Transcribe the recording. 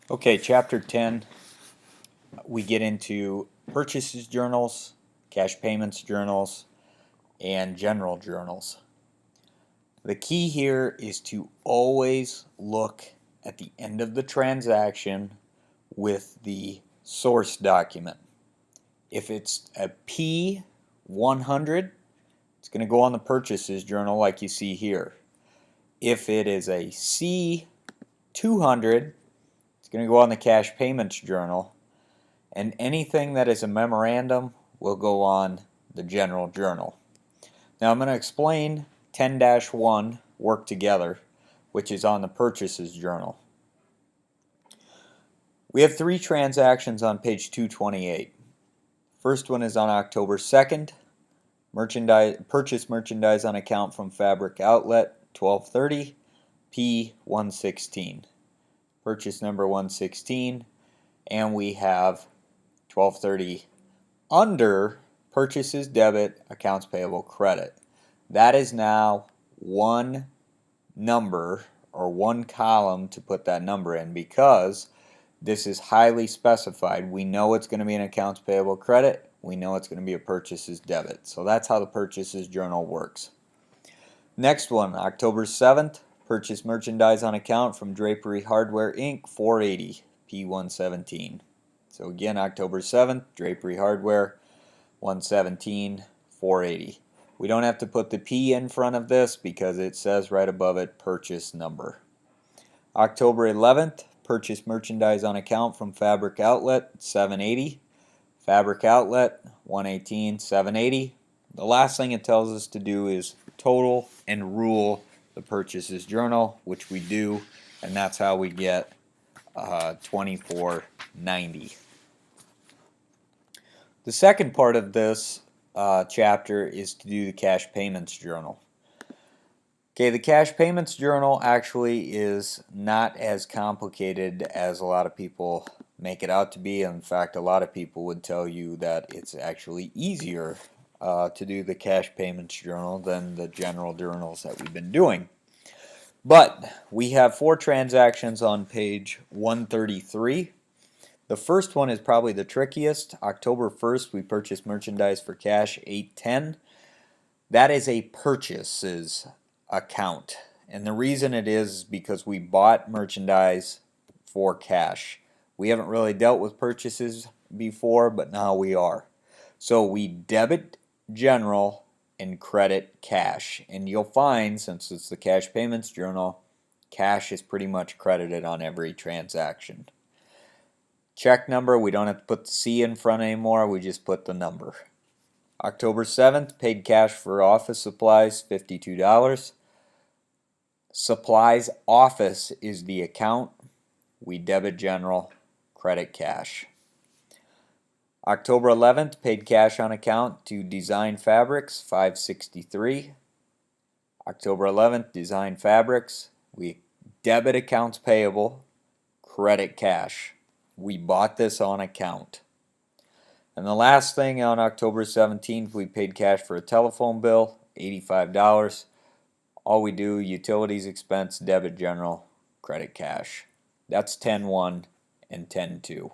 Okay, chapter 10, we get into purchases journals, cash payments journals, and general journals. The key here is to always look at the end of the transaction with the source document. If it's a P100, it's going to go on the purchases journal like you see here. If it is a C200, it's going to go on the cash payments journal, and anything that is a memorandum will go on the general journal. Now I'm going to explain 10-1 work together, which is on the purchases journal. We have three transactions on page 228. First one is on October 2nd. Purchase merchandise on account from Fabric Outlet 1230 P116. Purchase number 116, and we have 1230 under purchases debit, accounts payable credit. That is now one number or one column to put that number in because this is highly specified. We know it's going to be an accounts payable credit. We know it's going to be a purchases debit. So that's how the purchases journal works. Next one, October 7th, purchase merchandise on account from Drapery Hardware Inc. 480 P117. So again, October 7th, Drapery Hardware 117 480. We don't have to put the P in front of this because it says right above it purchase number. October 11th, purchase merchandise on account from Fabric Outlet 780. Fabric Outlet 118 780. The last thing it tells us to do is total and rule the purchases journal, which we do, and that's how we get 2490. The second part of this chapter is to do the cash payments journal. Okay, the cash payments journal actually is not as complicated as a lot of people make it out to be. In fact, a lot of people would tell you that it's actually easier to do the cash payments journal than the general journals that we've been doing. But we have four transactions on page 133. The first one is probably the trickiest. October 1st, we purchased merchandise for cash 810. That is a purchases account. And the reason it is because we bought merchandise for cash. We haven't really dealt with purchases before, but now we are. So we debit general and credit cash. And you'll find, since it's the cash payments journal, cash is pretty much credited on every transaction. Check number, we don't have to put the C in front anymore, we just put the number. October 7th, paid cash for office supplies, $52. Supplies office is the account. We debit general, credit cash. October 11th, paid cash on account to Design Fabrics, $563. October 11th, Design Fabrics, we debit accounts payable, credit cash. We bought this on account. And the last thing, on October 17th, we paid cash for a telephone bill, $85. All we do, utilities expense, debit general, credit cash. That's 10-1 and 10-2.